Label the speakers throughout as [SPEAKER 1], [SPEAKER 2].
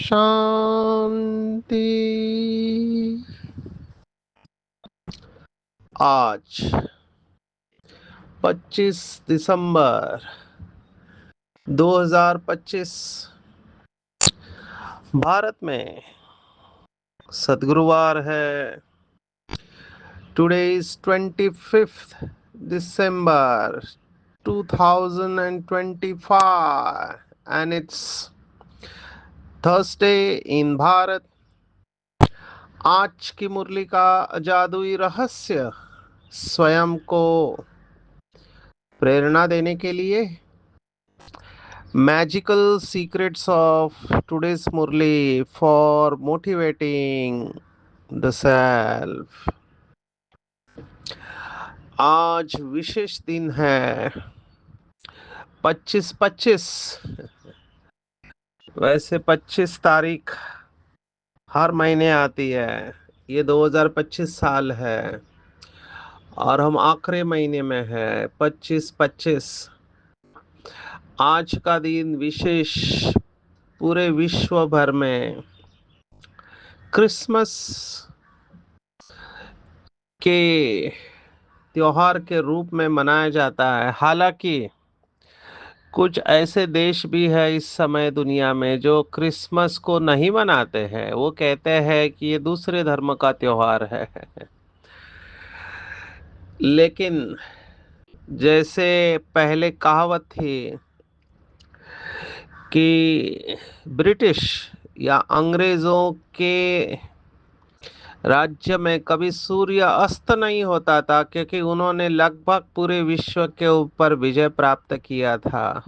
[SPEAKER 1] शांति। आज 25 दिसंबर 2025 भारत में सद्गुरुवार है। Today is 25th December 2025 and it's Thursday in Bharat. आज की मुरली का जादुई रहस्य स्वयं को प्रेरणा देने के लिए Magical secrets of today's Murli for motivating the self। आज विशेष दिन है 25-25। वैसे 25 तारीख हर महीने आती है। ये 2025 साल है और हम आखिरी महीने में है 25-25। आज का दिन विशेष पूरे विश्व भर में क्रिसमस के त्योहार के रूप में मनाया जाता है। हालांकि कुछ ऐसे देश भी है इस समय दुनिया में जो क्रिसमस को नहीं मनाते हैं। वो कहते हैं कि ये दूसरे धर्म का त्योहार है। लेकिन जैसे पहले कहावत थी कि ब्रिटिश या अंग्रेजों के राज्य में कभी सूर्य अस्त नहीं होता था, क्योंकि उन्होंने लगभग पूरे विश्व के ऊपर विजय प्राप्त किया था।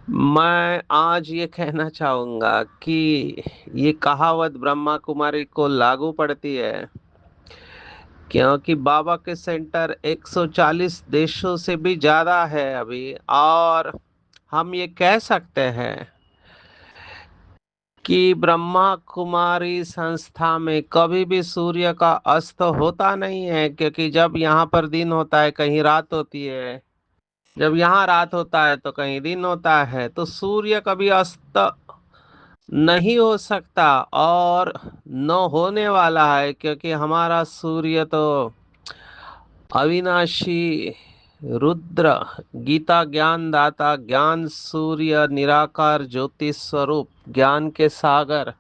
[SPEAKER 1] मैं आज ये कहना चाहूंगा कि ये कहावत ब्रह्मा कुमारी को लागू पड़ती है, क्योंकि बाबा के सेंटर 140 देशों से भी ज्यादा है अभी। और हम ये कह सकते हैं कि ब्रह्मा कुमारी संस्था में कभी भी सूर्य का अस्त होता नहीं है, क्योंकि जब यहाँ पर दिन होता है कहीं रात होती है, जब यहाँ रात होता है तो कहीं दिन होता है। तो सूर्य कभी अस्त नहीं हो सकता और न होने वाला है, क्योंकि हमारा सूर्य तो अविनाशी रुद्र, गीता ज्ञान दाता, ज्ञान सूर्य, निराकार ज्योति स्वरूप, ज्ञान के सागर,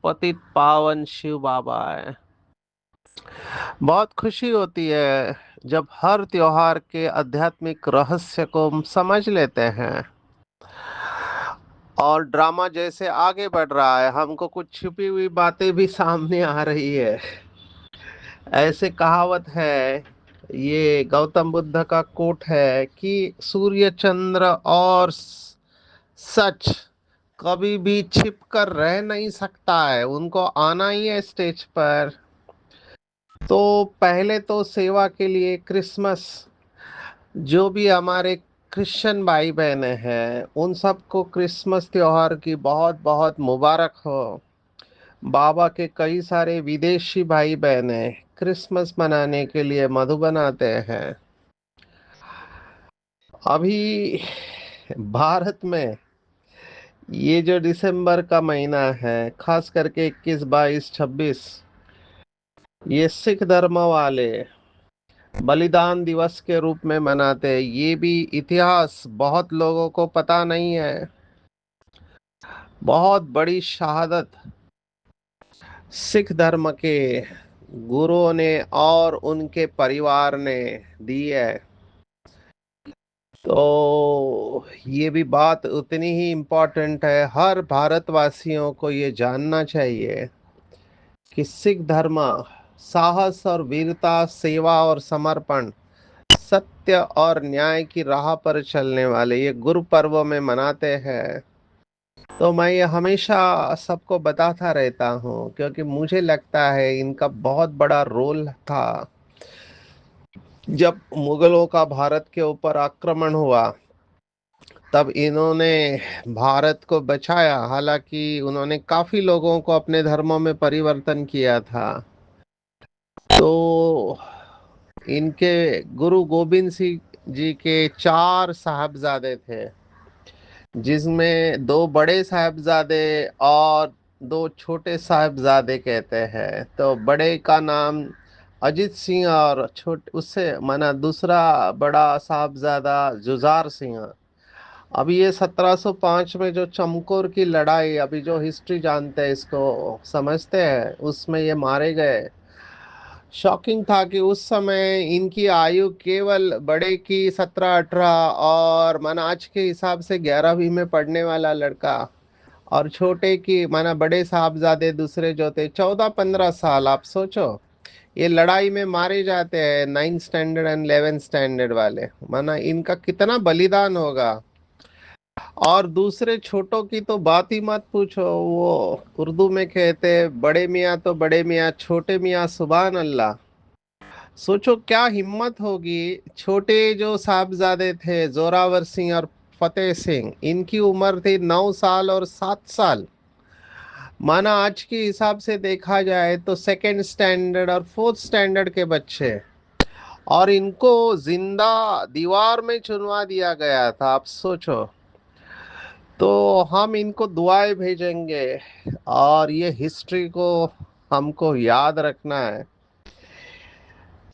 [SPEAKER 1] पतित पावन शिव बाबा है। बहुत खुशी होती है जब हर त्योहार के आध्यात्मिक रहस्य को हम समझ लेते हैं। और ड्रामा जैसे आगे बढ़ रहा है, हमको कुछ छुपी हुई बातें भी सामने आ रही है। ऐसे कहावत है, ये गौतम बुद्ध का कोट है कि सूर्य चंद्र और सच कभी भी छिप कर रह नहीं सकता है, उनको आना ही है स्टेज पर। तो पहले तो सेवा के लिए क्रिसमस, जो भी हमारे क्रिश्चियन भाई बहने हैं उन सबको क्रिसमस त्योहार की बहुत बहुत मुबारक हो। बाबा के कई सारे विदेशी भाई बहने क्रिसमस मनाने के लिए मधुबन आते हैं। अभी भारत में ये जो दिसंबर का महीना है, खास करके 21, 22, 26, ये सिख धर्म वाले बलिदान दिवस के रूप में मनाते हैं। ये भी इतिहास बहुत लोगों को पता नहीं है। बहुत बड़ी शहादत सिख धर्म के गुरुओं ने और उनके परिवार ने दी है। तो ये भी बात उतनी ही इम्पोर्टेंट है। हर भारतवासियों को ये जानना चाहिए कि सिख धर्म साहस और वीरता, सेवा और समर्पण सत्य और न्याय की राह पर चलने वाले ये गुरु पर्व में मनाते हैं। तो मैं ये हमेशा सबको बताता रहता हूँ, क्योंकि मुझे लगता है इनका बहुत बड़ा रोल था। जब मुगलों का भारत के ऊपर आक्रमण हुआ, तब इन्होंने भारत को बचाया। हालांकि उन्होंने काफी लोगों को अपने धर्मों में परिवर्तन किया था। तो इनके गुरु गोविंद सिंह जी के चार साहबजादे थे, जिसमें दो बड़े साहबजादे और दो छोटे साहबजादे कहते हैं। तो बड़े का नाम अजीत सिंह और छोटे उससे माना दूसरा बड़ा साहबजादा जुझार सिंह। अभी ये 1705 में जो चमकौर की लड़ाई, अभी जो हिस्ट्री जानते हैं इसको समझते हैं, उसमें ये मारे गए। शॉकिंग था कि उस समय इनकी आयु केवल बड़े की 17-18 और माना आज के हिसाब से 11वीं में पढ़ने वाला लड़का, और छोटे की माना बड़े साहबजादे दूसरे जो थे 14-15 साल। आप सोचो, ये लड़ाई में मारे जाते हैं 9th standard and 11th standard वाले, माना इनका कितना बलिदान होगा। और दूसरे छोटों की तो बात ही मत पूछो। वो उर्दू में कहते हैं बड़े मियाँ तो बड़े मियाँ, छोटे मियाँ सुभान अल्लाह। सोचो क्या हिम्मत होगी। छोटे जो साहबजादे थे जोरावर सिंह और फतेह सिंह, इनकी उम्र थी 9 साल और 7 साल। माना आज के हिसाब से देखा जाए तो 2nd स्टैंडर्ड और 4th स्टैंडर्ड के बच्चे, और इनको जिंदा दीवार में चुनवा दिया गया था। आप सोचो। तो हम इनको दुआएं भेजेंगे, और ये हिस्ट्री को हमको याद रखना है।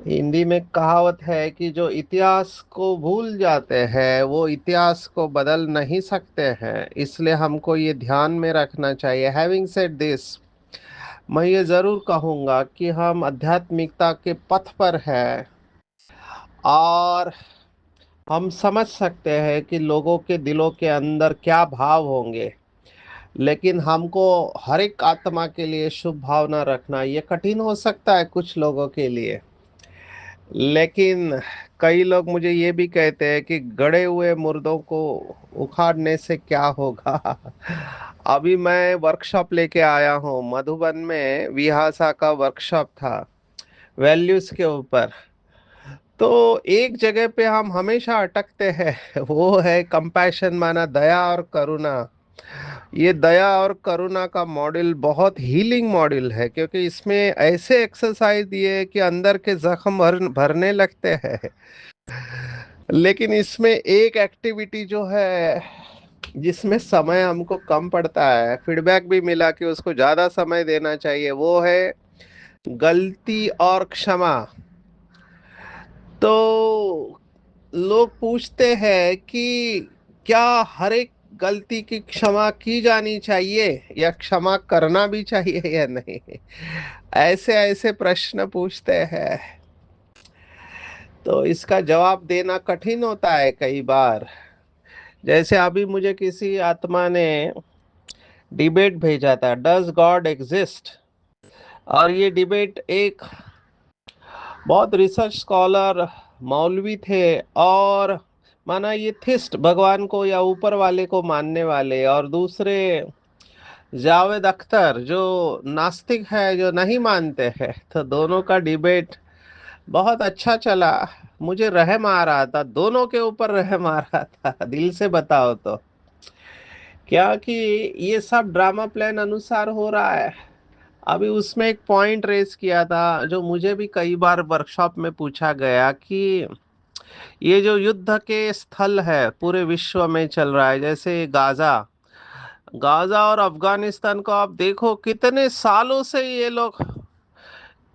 [SPEAKER 1] हिंदी में कहावत है कि जो इतिहास को भूल जाते हैं वो इतिहास को बदल नहीं सकते हैं, इसलिए हमको ये ध्यान में रखना चाहिए। हैविंग सेड दिस, मैं ये जरूर कहूँगा कि हम आध्यात्मिकता के पथ पर हैं, और हम समझ सकते हैं कि लोगों के दिलों के अंदर क्या भाव होंगे। लेकिन हमको हर एक आत्मा के लिए शुभ भावना रखना ये कठिन हो सकता है कुछ लोगों के लिए। लेकिन कई लोग मुझे ये भी कहते हैं कि गड़े हुए मुर्दों को उखाड़ने से क्या होगा। अभी मैं वर्कशॉप लेके आया हूँ मधुबन में, विहासा का वर्कशॉप था वैल्यूज के ऊपर। तो एक जगह पे हम हमेशा अटकते हैं, वो है कंपैशन, माना दया और करुणा। ये दया और करुणा का मॉडल बहुत हीलिंग मॉडल है, क्योंकि इसमें ऐसे एक्सरसाइज दिए कि अंदर के जख्म भरने लगते हैं। लेकिन इसमें एक एक्टिविटी जो है जिसमें समय हमको कम पड़ता है, फीडबैक भी मिला कि उसको ज़्यादा समय देना चाहिए, वो है गलती और क्षमा। तो लोग पूछते हैं कि क्या हर एक गलती की क्षमा की जानी चाहिए, या क्षमा करना भी चाहिए या नहीं। ऐसे ऐसे प्रश्न पूछते हैं। तो इसका जवाब देना कठिन होता है कई बार। जैसे अभी मुझे किसी आत्मा ने डिबेट भेजा था, डज गॉड एग्जिस्ट। और ये डिबेट एक बहुत रिसर्च स्कॉलर मौलवी थे, और माना ये थिस्ट, भगवान को या ऊपर वाले को मानने वाले, और दूसरे जावेद अख्तर जो नास्तिक है, जो नहीं मानते हैं। तो दोनों का डिबेट बहुत अच्छा चला। मुझे रहम आ रहा था, दोनों के ऊपर रहम आ रहा था, दिल से बताओ तो। क्या कि ये सब ड्रामा प्लान अनुसार हो रहा है। अभी उसमें एक पॉइंट रेस किया था जो मुझे भी कई बार वर्कशॉप में पूछा गया कि ये जो युद्ध के स्थल है पूरे विश्व में चल रहा है, जैसे गाजा, गाजा और अफगानिस्तान को आप देखो, कितने सालों से ये लोग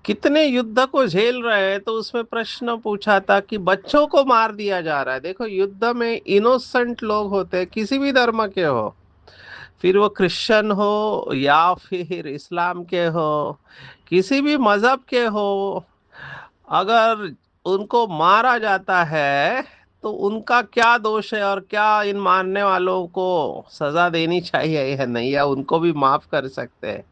[SPEAKER 1] कितने युद्ध को झेल रहे हैं। तो उसमें प्रश्न पूछा था कि बच्चों को मार दिया जा रहा है। देखो, युद्ध में इनोसेंट लोग होते हैं, किसी भी धर्म के हो, फिर वो क्रिश्चियन हो या फिर इस्लाम के हो, किसी भी मजहब के हो, अगर उनको मारा जाता है तो उनका क्या दोष है, और क्या इन मारने वालों को सजा देनी चाहिए या नहीं, या उनको भी माफ कर सकते हैं।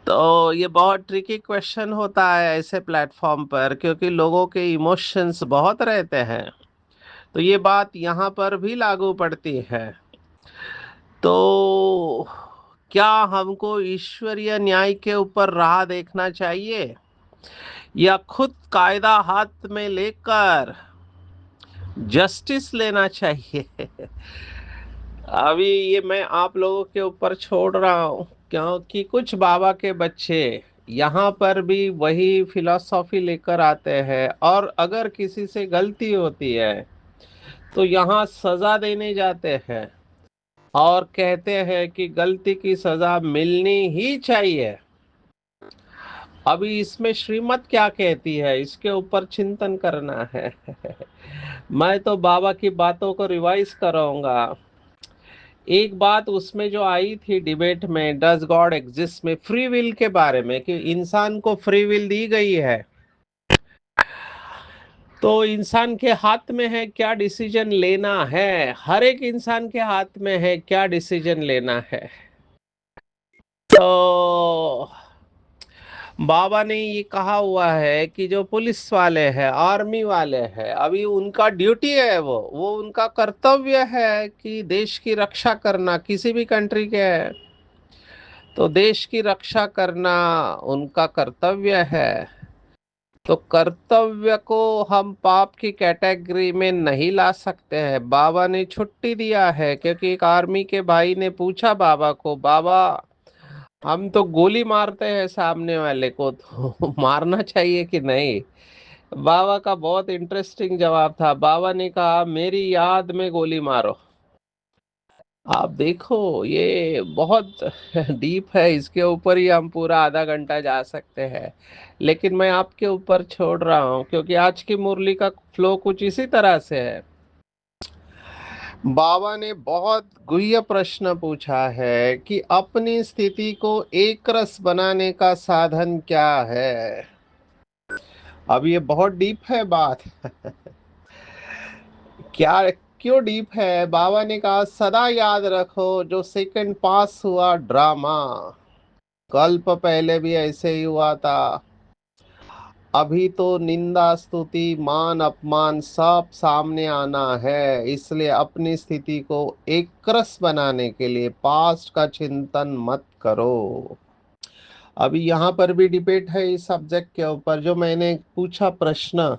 [SPEAKER 1] तो ये बहुत ट्रिकी क्वेश्चन होता है ऐसे प्लेटफॉर्म पर, क्योंकि लोगों के इमोशंस बहुत रहते हैं। तो ये बात यहाँ पर भी लागू पड़ती है। तो क्या हमको ईश्वरीय न्याय के ऊपर राह देखना चाहिए, या खुद कायदा हाथ में लेकर जस्टिस लेना चाहिए? अभी ये मैं आप लोगों के ऊपर छोड़ रहा हूँ, क्योंकि कुछ बाबा के बच्चे यहाँ पर भी वही फिलॉसफी लेकर आते हैं, और अगर किसी से गलती होती है तो यहाँ सजा देने जाते हैं और कहते हैं कि गलती की सजा मिलनी ही चाहिए। अभी इसमें श्रीमत क्या कहती है, इसके ऊपर चिंतन करना है। मैं तो बाबा की बातों को रिवाइज कराऊंगा। एक बात उसमें जो आई थी डिबेट में, डज गॉड एग्जिस्ट में, फ्री विल के बारे में, कि इंसान को फ्री विल दी गई है, तो इंसान के हाथ में है क्या डिसीजन लेना है। हर एक इंसान के हाथ में है क्या डिसीजन लेना है। तो बाबा ने ये कहा हुआ है कि जो पुलिस वाले हैं, आर्मी वाले हैं, अभी उनका ड्यूटी है, वो उनका कर्तव्य है कि देश की रक्षा करना, किसी भी कंट्री के है तो देश की रक्षा करना उनका कर्तव्य है। तो कर्तव्य को हम पाप की कैटेगरी में नहीं ला सकते हैं। बाबा ने छुट्टी दिया है, क्योंकि एक आर्मी के भाई ने पूछा बाबा को, बाबा हम तो गोली मारते हैं सामने वाले को, तो मारना चाहिए कि नहीं? बाबा का बहुत इंटरेस्टिंग जवाब था। बाबा ने कहा, मेरी याद में गोली मारो। आप देखो, ये बहुत डीप है, इसके ऊपर ही हम पूरा आधा घंटा जा सकते हैं, लेकिन मैं आपके ऊपर छोड़ रहा हूँ, क्योंकि आज की मुरली का फ्लो कुछ इसी तरह से है। बाबा ने बहुत गुह्य प्रश्न पूछा है कि अपनी स्थिति को एक रस बनाने का साधन क्या है। अब ये बहुत डीप है बात। क्या, क्यों डीप है? बाबा ने कहा, सदा याद रखो जो सेकंड पास हुआ ड्रामा, कल्प पहले भी ऐसे ही हुआ था। अभी तो निंदा स्तुति मान अपमान सब सामने आना है, इसलिए अपनी स्थिति को एक रस बनाने के लिए पास्ट का चिंतन मत करो। अभी यहाँ पर भी डिबेट है इस सब्जेक्ट के ऊपर, जो मैंने पूछा प्रश्न,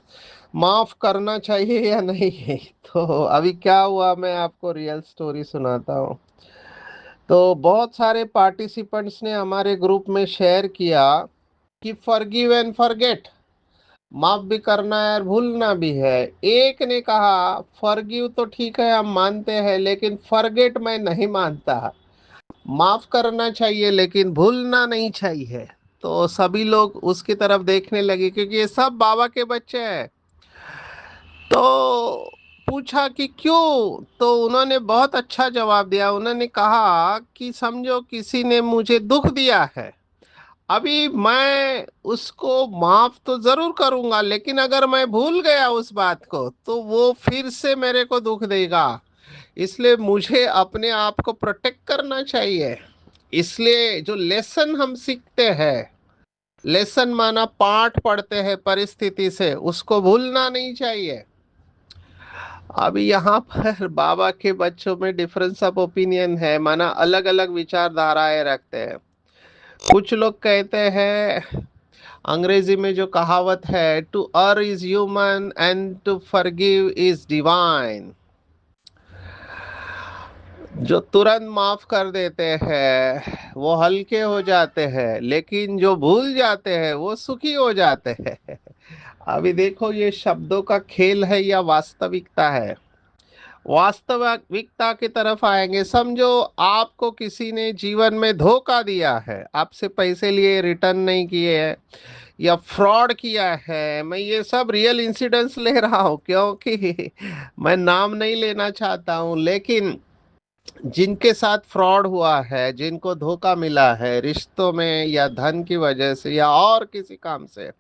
[SPEAKER 1] माफ करना चाहिए या नहीं। तो अभी क्या हुआ, मैं आपको रियल स्टोरी सुनाता हूँ। तो बहुत सारे पार्टिसिपेंट्स ने हमारे ग्रुप में शेयर किया कि फॉरगिव एंड फॉरगेट, माफ भी करना है और भूलना भी है। एक ने कहा, फॉरगिव तो ठीक है हम मानते हैं, लेकिन फॉरगेट मैं नहीं मानता। माफ करना चाहिए लेकिन भूलना नहीं चाहिए। तो सभी लोग उसकी तरफ देखने लगे, क्योंकि ये सब बाबा के बच्चे हैं। तो पूछा कि क्यों, तो उन्होंने बहुत अच्छा जवाब दिया। उन्होंने कहा कि समझो किसी ने मुझे दुख दिया है, अभी मैं उसको माफ तो जरूर करूंगा, लेकिन अगर मैं भूल गया उस बात को तो वो फिर से मेरे को दुख देगा। इसलिए मुझे अपने आप को प्रोटेक्ट करना चाहिए। इसलिए जो लेसन हम सीखते हैं, लेसन माना पाठ पढ़ते हैं परिस्थिति से, उसको भूलना नहीं चाहिए। अभी यहाँ पर बाबा के बच्चों में डिफरेंस ऑफ ओपिनियन है, माना अलग अलग विचारधाराएं रखते हैं। कुछ लोग कहते हैं, अंग्रेजी में जो कहावत है, to err is human and to forgive is divine. जो तुरंत माफ कर देते हैं वो हल्के हो जाते हैं, लेकिन जो भूल जाते हैं वो सुखी हो जाते हैं। अभी देखो, ये शब्दों का खेल है या वास्तविकता है। वास्तविकता की तरफ आएंगे। समझो आपको किसी ने जीवन में धोखा दिया है, आपसे पैसे लिए रिटर्न नहीं किए हैं, या फ्रॉड किया है। मैं ये सब रियल इंसिडेंट्स ले रहा हूँ, क्योंकि मैं नाम नहीं लेना चाहता हूँ, लेकिन जिनके साथ फ्रॉड हुआ है, जिनको धोखा मिला है रिश्तों में या धन की वजह से या और किसी काम से,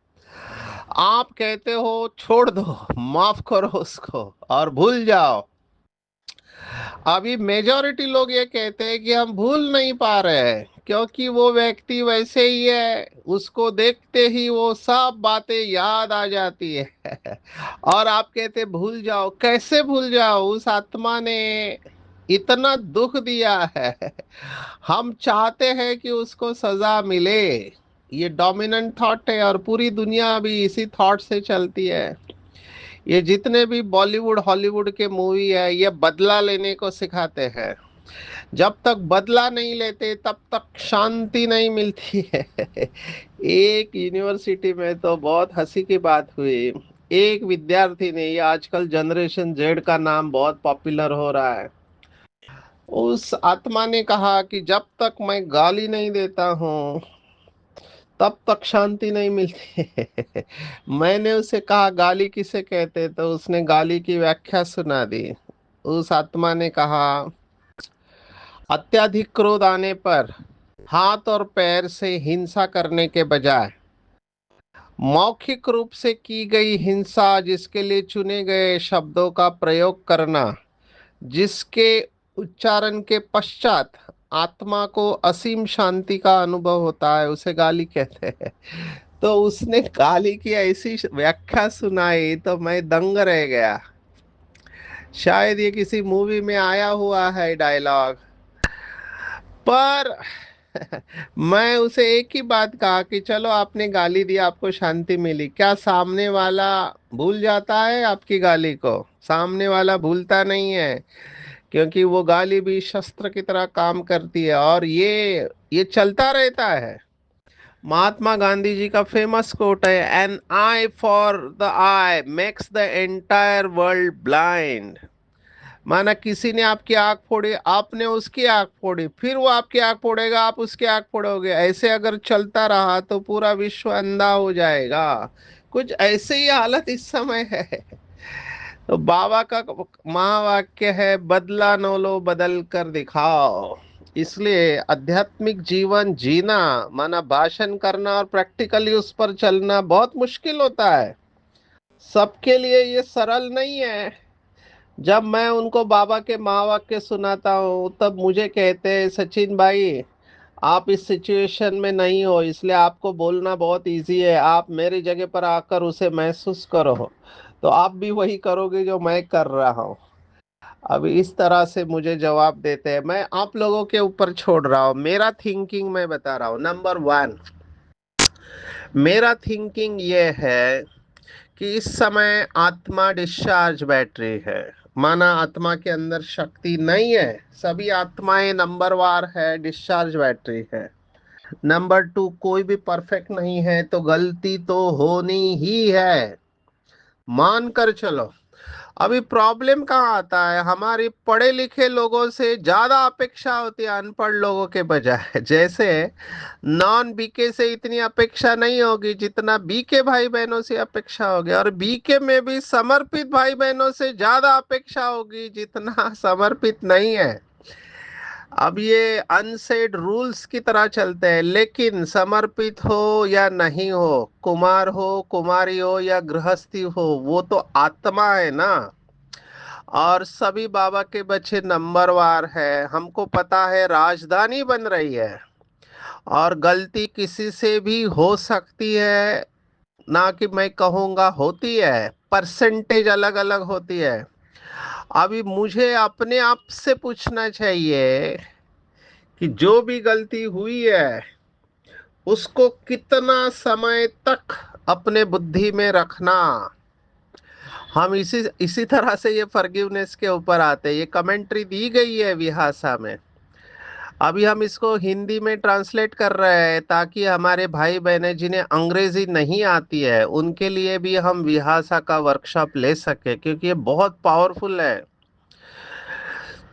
[SPEAKER 1] आप कहते हो छोड़ दो, माफ करो उसको और भूल जाओ। अभी मेजॉरिटी लोग ये कहते हैं कि हम भूल नहीं पा रहे हैं, क्योंकि वो व्यक्ति वैसे ही है, उसको देखते ही वो सब बातें याद आ जाती है। और आप कहते भूल जाओ, कैसे भूल जाओ? उस आत्मा ने इतना दुख दिया है। हम चाहते हैं कि उसको सजा मिले। ये डोमिनेंट थॉट है, और पूरी दुनिया अभी इसी थॉट से चलती है। ये जितने भी बॉलीवुड हॉलीवुड के मूवी है, ये बदला लेने को सिखाते हैं। जब तक बदला नहीं लेते तब तक शांति नहीं मिलती है। एक यूनिवर्सिटी में तो बहुत हंसी की बात हुई। एक विद्यार्थी ने, ये आजकल जनरेशन जेड का नाम बहुत पॉपुलर हो रहा है, उस आत्मा ने कहा कि जब तक मैं गाली नहीं देता हूँ तब तक शांति नहीं मिलती है। मैंने उसे कहा गाली किसे कहते, तो उसने गाली की व्याख्या सुना दी। उस आत्मा ने कहा, अत्याधिक क्रोध आने पर हाथ और पैर से हिंसा करने के बजाय मौखिक रूप से की गई हिंसा, जिसके लिए चुने गए शब्दों का प्रयोग करना, जिसके उच्चारण के पश्चात आत्मा को असीम शांति का अनुभव होता है, उसे गाली कहते हैं। तो उसने गाली की ऐसी व्याख्या सुनाई तो मैं दंग रह गया। शायद ये किसी मूवी में आया हुआ है डायलॉग। पर मैं उसे एक ही बात कहा कि चलो आपने गाली दी, आपको शांति मिली, क्या सामने वाला भूल जाता है आपकी गाली को? सामने वाला भूलता नहीं है, क्योंकि वो गाली भी शस्त्र की तरह काम करती है, और ये चलता रहता है। महात्मा गांधी जी का फेमस कोट है, an eye for the eye makes the entire world blind. माना किसी ने आपकी आंख फोड़ी, आपने उसकी आंख फोड़ी, फिर वो आपकी आंख फोड़ेगा, आप उसकी आंख फोड़ोगे, ऐसे अगर चलता रहा तो पूरा विश्व अंधा हो जाएगा। कुछ ऐसे ही हालत इस समय है। तो बाबा का महावाक्य है, बदला न लो बदल कर दिखाओ। इसलिए आध्यात्मिक जीवन जीना माना भाषण करना और प्रैक्टिकली उस पर चलना बहुत मुश्किल होता है। सबके लिए ये सरल नहीं है। जब मैं उनको बाबा के महावाक्य सुनाता हूँ तब मुझे कहते हैं, सचिन भाई आप इस सिचुएशन में नहीं हो, इसलिए आपको बोलना बहुत इजी है, आप मेरी जगह पर आकर उसे महसूस करो, तो आप भी वही करोगे जो मैं कर रहा हूँ। अभी इस तरह से मुझे जवाब देते हैं। मैं आप लोगों के ऊपर छोड़ रहा हूँ, मेरा थिंकिंग मैं बता रहा हूँ। नंबर वन, मेरा थिंकिंग ये है कि इस समय आत्मा डिस्चार्ज बैटरी है। माना आत्मा के अंदर शक्ति नहीं है, सभी आत्माएं नंबरवार है, डिस्चार्ज बैटरी है। नंबर टू, कोई भी परफेक्ट नहीं है, तो गलती तो होनी ही है, मान कर चलो। अभी प्रॉब्लम कहाँ आता है, हमारी पढ़े लिखे लोगों से ज्यादा अपेक्षा होती है अनपढ़ लोगों के बजाय। जैसे नॉन बीके से इतनी अपेक्षा नहीं होगी जितना बीके भाई बहनों से अपेक्षा होगी, और बीके में भी समर्पित भाई बहनों से ज्यादा अपेक्षा होगी जितना समर्पित नहीं है। अब ये अनसेड रूल्स की तरह चलते हैं, लेकिन समर्पित हो या नहीं हो, कुमार हो कुमारी हो या गृहस्थी हो, वो तो आत्मा है ना। और सभी बाबा के बच्चे नंबरवार है। हमको पता है राजधानी बन रही है, और गलती किसी से भी हो सकती है, ना कि मैं कहूँगा होती है, परसेंटेज अलग अलग होती है। अभी मुझे अपने आप से पूछना चाहिए कि जो भी गलती हुई है उसको कितना समय तक अपने बुद्धि में रखना। हम इसी इसी तरह से ये फॉरगिवनेस के ऊपर आते हैं। ये कमेंट्री दी गई है विहासा में, अभी हम इसको हिंदी में ट्रांसलेट कर रहे हैं ताकि हमारे भाई बहनें जिन्हें अंग्रेजी नहीं आती है उनके लिए भी हम विहासा का वर्कशॉप ले सके, क्योंकि ये बहुत पावरफुल है।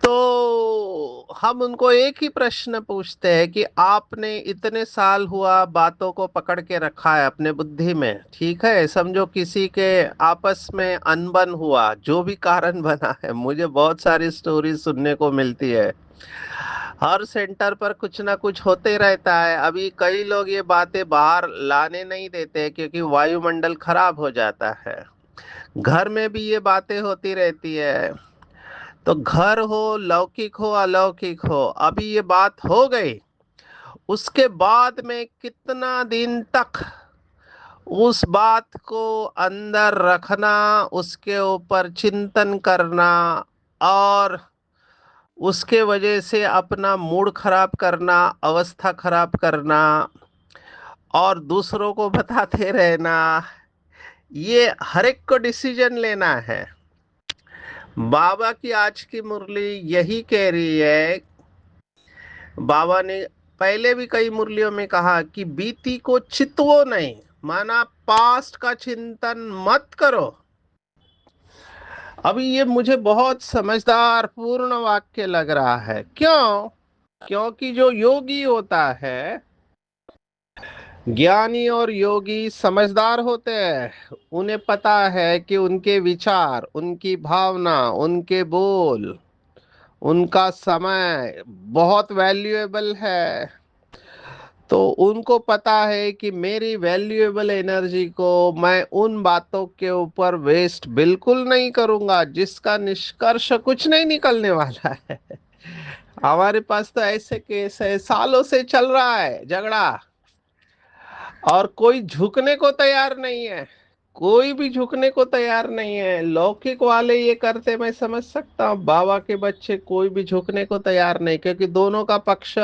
[SPEAKER 1] तो हम उनको एक ही प्रश्न पूछते हैं कि आपने इतने साल हुआ बातों को पकड़ के रखा है अपने बुद्धि में, ठीक है, समझो किसी के आपस में अनबन हुआ, जो भी कारण बना है, मुझे बहुत सारी स्टोरी सुनने को मिलती है। हर सेंटर पर कुछ ना कुछ होते रहता है। अभी कई लोग ये बातें बाहर लाने नहीं देते क्योंकि वायुमंडल खराब हो जाता है। घर में भी ये बातें होती रहती है। तो घर हो, लौकिक हो अलौकिक हो, अभी ये बात हो गई, उसके बाद में कितना दिन तक उस बात को अंदर रखना, उसके ऊपर चिंतन करना, और उसके वजह से अपना मूड खराब करना, अवस्था खराब करना, और दूसरों को बताते रहना, ये हर एक को डिसीजन लेना है। बाबा की आज की मुरली यही कह रही है। बाबा ने पहले भी कई मुरलियों में कहा कि बीती को चितवो नहीं, माना पास्ट का चिंतन मत करो। अभी ये मुझे बहुत समझदार पूर्ण वाक्य लग रहा है। क्यों? क्योंकि जो योगी होता है, ज्ञानी और योगी समझदार होते हैं। उन्हें पता है कि उनके विचार, उनकी भावना, उनके बोल, उनका समय बहुत वैल्यूएबल है। तो उनको पता है कि मेरी वैल्यूएबल एनर्जी को मैं उन बातों के ऊपर वेस्ट बिल्कुल नहीं करूंगा जिसका निष्कर्ष कुछ नहीं निकलने वाला है। हमारे पास तो ऐसे केस है, सालों से चल रहा है झगड़ा, और कोई झुकने को तैयार नहीं है। कोई भी झुकने को तैयार नहीं है। लौकिक वाले ये करते, मैं समझ सकता हूँ। बाबा के बच्चे कोई भी झुकने को तैयार नहीं, क्योंकि दोनों का पक्ष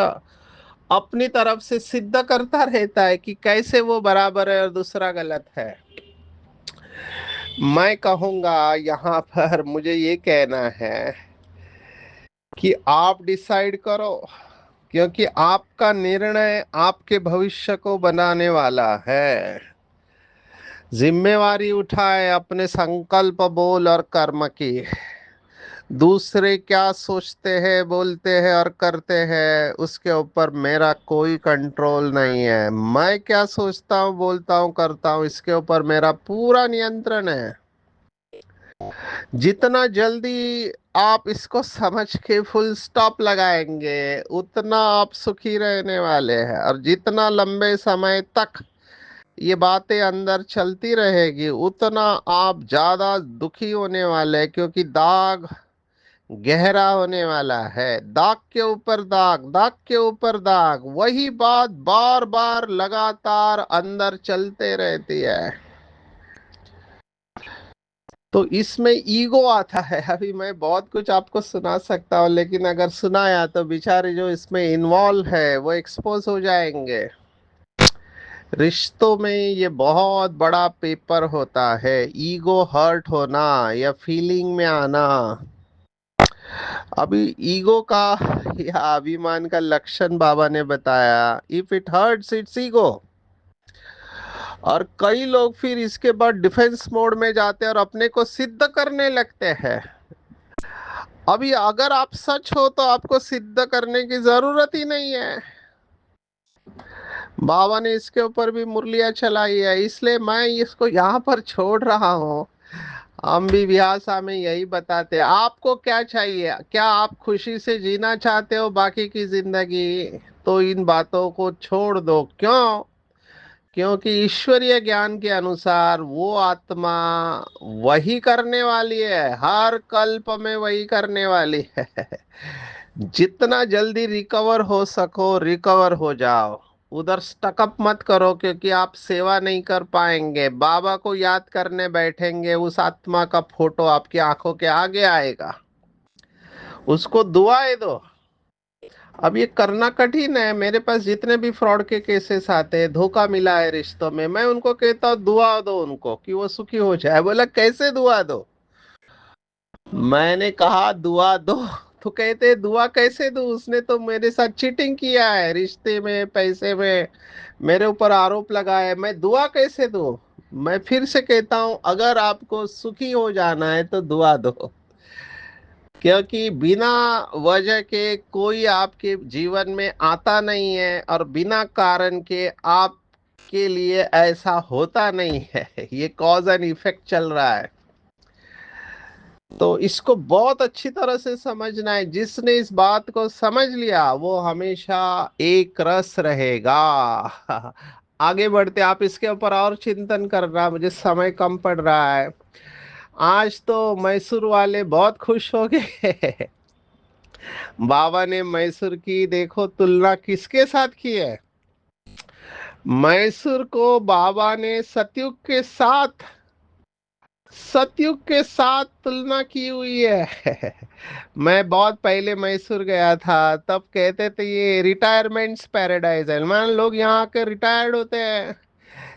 [SPEAKER 1] अपनी तरफ से सिद्ध करता रहता है कि कैसे वो बराबर है और दूसरा गलत है। मैं कहूंगा यहाँ पर मुझे ये कहना है कि आप डिसाइड करो, क्योंकि आपका निर्णय आपके भविष्य को बनाने वाला है। जिम्मेवारी उठाए अपने संकल्प, बोल और कर्म की। दूसरे क्या सोचते हैं, बोलते हैं और करते हैं, उसके ऊपर मेरा कोई कंट्रोल नहीं है। मैं क्या सोचता हूँ, बोलता हूँ, करता हूँ, इसके ऊपर मेरा पूरा नियंत्रण है। जितना जल्दी आप इसको समझ के फुल स्टॉप लगाएंगे, उतना आप सुखी रहने वाले हैं। और जितना लंबे समय तक ये बातें अंदर चलती रहेगी, उतना आप ज्यादा दुखी होने वाले हैं, क्योंकि दाग गहरा होने वाला है। दाग के ऊपर दाग, दाग के ऊपर दाग, वही बात बार बार लगातार अंदर चलते रहती है। तो इसमें ईगो आता है। अभी मैं बहुत कुछ आपको सुना सकता हूँ, लेकिन अगर सुनाया तो बेचारे जो इसमें इन्वॉल्व है वो एक्सपोज हो जाएंगे। रिश्तों में ये बहुत बड़ा पेपर होता है, ईगो हर्ट होना या फीलिंग में आना। अभी ईगो का या अभिमान का लक्षण बाबा ने बताया, if it hurts it's ego. और कई लोग फिर इसके बाद डिफेंस मोड में जाते हैं और अपने को सिद्ध करने लगते हैं। अभी अगर आप सच हो तो आपको सिद्ध करने की जरूरत ही नहीं है। बाबा ने इसके ऊपर भी मुरलियां चलाई है, इसलिए मैं इसको यहाँ पर छोड़ रहा हूँ। हम भी व्यासा में यही बताते हैं, आपको क्या चाहिए? क्या आप खुशी से जीना चाहते हो बाकी की जिंदगी? तो इन बातों को छोड़ दो। क्यों? क्योंकि ईश्वरीय ज्ञान के अनुसार वो आत्मा वही करने वाली है, हर कल्प में वही करने वाली है। जितना जल्दी रिकवर हो सको रिकवर हो जाओ। उधर स्टकअप मत करो, क्योंकि आप सेवा नहीं कर पाएंगे। बाबा को याद करने बैठेंगे, उस आत्मा का फोटो आपकी आंखों के आगे आएगा। उसको दुआएं दो। अब ये करना कठिन है। मेरे पास जितने भी फ्रॉड के केसेस आते हैं, धोखा मिला है रिश्तों में, मैं उनको कहता हूँ दुआ दो उनको कि वो सुखी हो जाए। बोला कैसे दुआ दो? मैंने कहा दुआ दो, तो कहते दुआ कैसे दो, उसने तो मेरे साथ चीटिंग किया है, रिश्ते में, पैसे में मेरे ऊपर आरोप लगाया है, मैं दुआ कैसे दूं? मैं फिर से कहता हूं, अगर आपको सुखी हो जाना है तो दुआ दो। क्योंकि बिना वजह के कोई आपके जीवन में आता नहीं है, और बिना कारण के आपके लिए ऐसा होता नहीं है। ये कॉज एंड इफेक्ट चल रहा है। तो इसको बहुत अच्छी तरह से समझना है। जिसने इस बात को समझ लिया वो हमेशा एक रस रहेगा। आगे बढ़ते, आप इसके ऊपर और चिंतन करना, मुझे समय कम पड़ रहा है। आज तो मैसूर वाले बहुत खुश हो गए। बाबा ने मैसूर की देखो तुलना किसके साथ की है। मैसूर को बाबा ने सतयुग के साथ तुलना की हुई है। मैं बहुत पहले मैसूर गया था, तब कहते थे ये रिटायरमेंट्स पैराडाइज है, मान लोग यहाँ आकर रिटायर्ड होते हैं।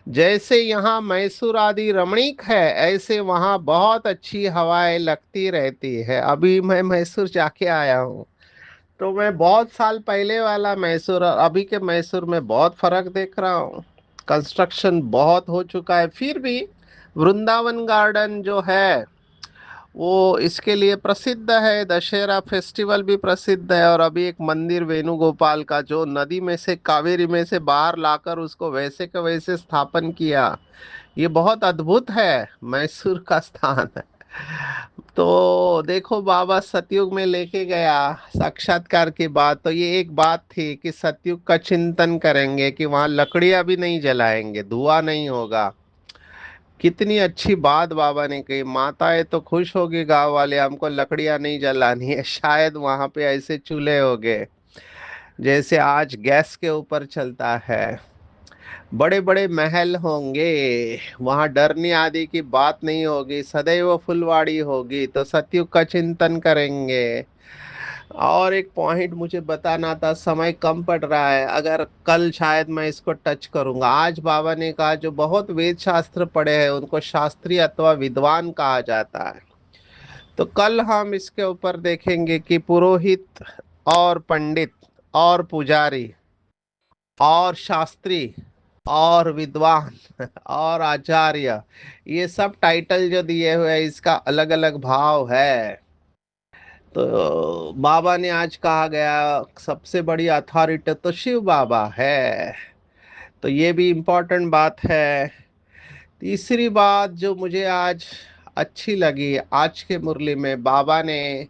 [SPEAKER 1] जैसे यहाँ मैसूर आदि रमणीक है, ऐसे वहाँ बहुत अच्छी हवाएं लगती रहती है। अभी मैं मैसूर जाके आया हूँ, तो मैं बहुत साल पहले वाला मैसूर और अभी के मैसूर में बहुत फर्क देख रहा हूँ। कंस्ट्रक्शन बहुत हो चुका है, फिर भी वृंदावन गार्डन जो है वो इसके लिए प्रसिद्ध है। दशहरा फेस्टिवल भी प्रसिद्ध है, और अभी एक मंदिर वेणुगोपाल का जो नदी में से, कावेरी में से बाहर लाकर उसको वैसे का वैसे स्थापन किया, ये बहुत अद्भुत है मैसूर का स्थान है। तो देखो बाबा सतयुग में लेके गया, साक्षात्कार की बात तो ये एक बात थी कि सतयुग का चिंतन करेंगे कि वहां लकड़ियां भी नहीं जलाएंगे, धुआं नहीं होगा। कितनी अच्छी बात बाबा ने कही। माताएं तो खुश होगी, गांव वाले हमको लकड़ियां नहीं जलानी है। शायद वहां पे ऐसे चूल्हे होंगे जैसे आज गैस के ऊपर चलता है। बड़े बड़े महल होंगे, वहां डरने आदि की बात नहीं होगी, सदैव फुलवाड़ी होगी। तो सतयुग का चिंतन करेंगे। और एक पॉइंट मुझे बताना था, समय कम पड़ रहा है, अगर कल शायद मैं इसको टच करूंगा। आज बाबा ने कहा जो बहुत वेद शास्त्र पढ़े हैं उनको शास्त्री अथवा विद्वान कहा जाता है। तो कल हम इसके ऊपर देखेंगे कि पुरोहित और पंडित और पुजारी और शास्त्री और विद्वान और आचार्य, ये सब टाइटल जो दिए हुए हैं इसका अलग अलग भाव है। तो बाबा ने आज कहा गया सबसे बड़ी अथॉरिटी तो शिव बाबा है। तो ये भी इम्पोर्टेंट बात है। तीसरी बात जो मुझे आज अच्छी लगी आज के मुरली में, बाबा ने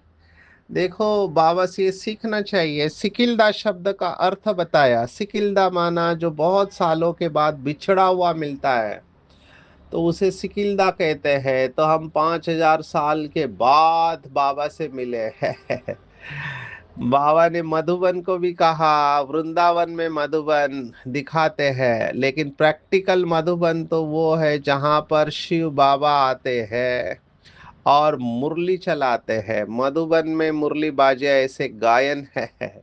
[SPEAKER 1] देखो, बाबा से ये सीखना चाहिए। सिकिलदा शब्द का अर्थ बताया। सिकिलदा माना जो बहुत सालों के बाद बिछड़ा हुआ मिलता है, तो उसे सिकिलदा कहते हैं। तो हम 5,000 साल के बाद बाबा से मिले हैं। बाबा ने मधुबन को भी कहा, वृंदावन में मधुबन दिखाते हैं, लेकिन प्रैक्टिकल मधुबन तो वो है जहाँ पर शिव बाबा आते हैं और मुरली चलाते हैं। मधुबन में मुरली बाजे ऐसे गायन है।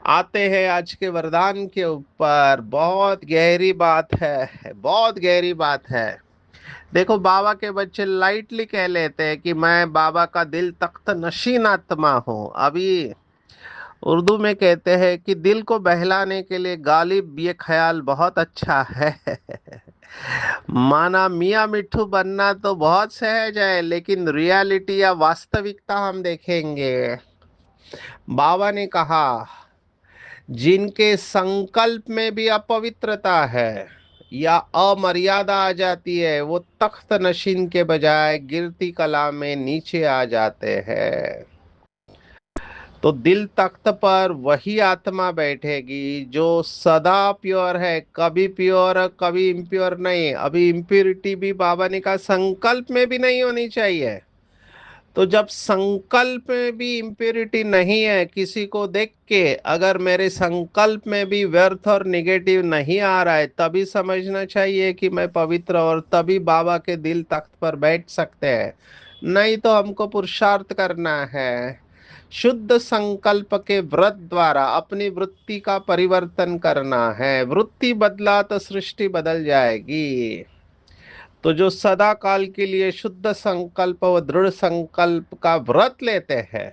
[SPEAKER 1] आते हैं आज के वरदान के ऊपर। बहुत गहरी बात है, बहुत गहरी बात है। देखो बाबा के बच्चे लाइटली कह लेते हैं कि मैं बाबा का दिल तख्त नशीन आत्मा हूँ। अभी उर्दू में कहते हैं कि दिल को बहलाने के लिए गालिब ये ख्याल बहुत अच्छा है। माना मियाँ मिट्ठू बनना तो बहुत सहज है, लेकिन रियलिटी या वास्तविकता हम देखेंगे। बाबा ने कहा जिनके संकल्प में भी अपवित्रता है या अमर्यादा आ जाती है, वो तख्त नशीन के बजाय गिरती कला में नीचे आ जाते हैं। तो दिल तख्त पर वही आत्मा बैठेगी जो सदा प्योर है, कभी प्योर कभी इम्प्योर नहीं। अभी इम्प्योरिटी भी बाबा ने कहा संकल्प में भी नहीं होनी चाहिए। तो जब संकल्प में भी इम्प्योरिटी नहीं है, किसी को देख के अगर मेरे संकल्प में भी व्यर्थ और निगेटिव नहीं आ रहा है, तभी समझना चाहिए कि मैं पवित्र, और तभी बाबा के दिल तख्त पर बैठ सकते हैं। नहीं तो हमको पुरुषार्थ करना है। शुद्ध संकल्प के व्रत द्वारा अपनी वृत्ति का परिवर्तन करना है। वृत्ति बदला तो सृष्टि बदल जाएगी। तो जो सदा काल के लिए शुद्ध संकल्प व दृढ़ संकल्प का व्रत लेते हैं,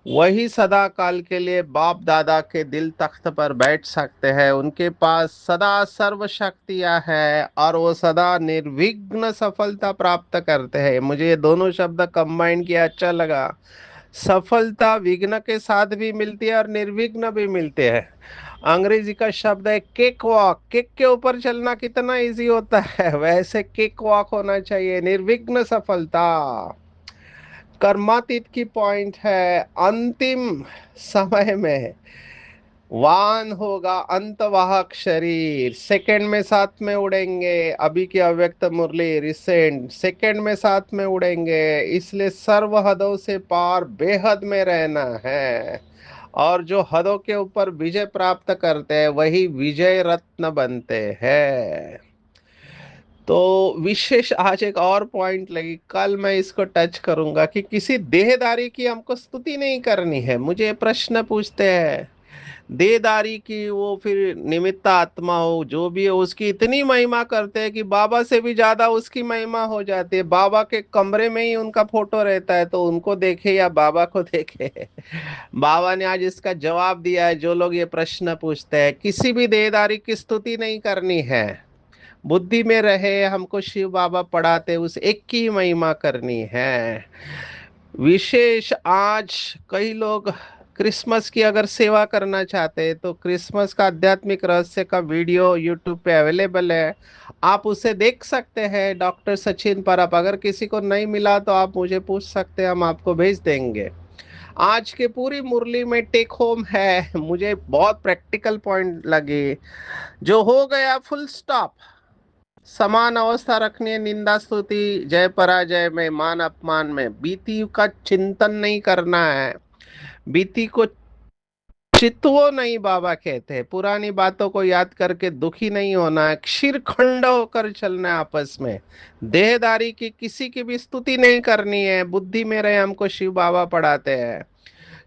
[SPEAKER 1] वही सदा काल के लिए बाप दादा के दिल तख्त पर बैठ सकते हैं। उनके पास सदा सर्व शक्तियां हैं और वो सदा निर्विघ्न सफलता प्राप्त करते हैं। मुझे ये दोनों शब्द कंबाइन किया अच्छा लगा। सफलता विघ्न के साथ भी मिलती है और निर्विघ्न भी मिलते हैं। अंग्रेजी का शब्द है केक वॉक। केक के ऊपर चलना कितना इजी होता है, वैसे केक वॉक होना चाहिए, निर्विघ्न सफलता। कर्मातीत की पॉइंट है अंतिम समय में वाहन होगा अंतवाहक शरीर, सेकंड में साथ में उड़ेंगे। अभी की अव्यक्त मुरली रिसेंट, सेकंड में साथ में उड़ेंगे। इसलिए सर्व हदों से पार बेहद में रहना है। और जो हदों के ऊपर विजय प्राप्त करते हैं वही विजय रत्न बनते हैं। तो विशेष आज एक और पॉइंट लगी, कल मैं इसको टच करूंगा कि किसी देहदारी की हमको स्तुति नहीं करनी है। मुझे प्रश्न पूछते हैं, देहदारी की वो फिर निमित्त आत्मा हो जो भी है उसकी इतनी महिमा करते हैं कि बाबा से भी ज्यादा उसकी महिमा हो जाती है। बाबा के कमरे में ही उनका फोटो रहता है, तो उनको देखे या बाबा को देखे। बाबा ने आज इसका जवाब दिया है। जो लोग ये प्रश्न पूछते हैं, किसी भी देहदारी की स्तुति नहीं करनी है। बुद्धि में रहे हमको शिव बाबा पढ़ाते उस एक की महिमा करनी है। विशेष आज कई लोग क्रिसमस की अगर सेवा करना चाहते हैं तो क्रिसमस का आध्यात्मिक रहस्य का वीडियो यूट्यूब पे अवेलेबल है, आप उसे देख सकते हैं। डॉक्टर सचिन परब, अगर किसी को नहीं मिला तो आप मुझे पूछ सकते हैं, हम आपको भेज देंगे। आज के पूरी मुरली में टेक होम है, मुझे बहुत प्रैक्टिकल पॉइंट लगे। जो हो गया फुल स्टॉप, समान अवस्था रखनी है। निंदा स्तुति जय पराजय में, मान अपमान में, बीती का चिंतन नहीं करना है। बीती को चितवो नहीं, बाबा कहते हैं। पुरानी बातों को याद करके दुखी नहीं होना है। क्षीरखंड होकर चलना है आपस में। देहदारी की किसी की भी स्तुति नहीं करनी है। बुद्धि में रहे हमको शिव बाबा पढ़ाते हैं।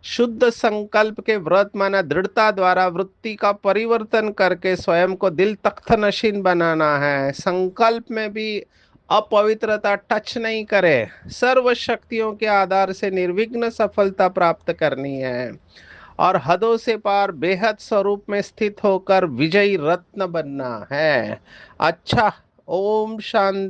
[SPEAKER 1] शुद्ध संकल्प के व्रत माना दृढ़ता द्वारा वृत्ति का परिवर्तन करके स्वयं को दिल तख्त नशीन बनाना है। संकल्प में भी अपवित्रता टच नहीं करे। सर्व शक्तियों के आधार से निर्विघ्न सफलता प्राप्त करनी है और हदों से पार बेहद स्वरूप में स्थित होकर विजयी रत्न बनना है। अच्छा, ओम शांति।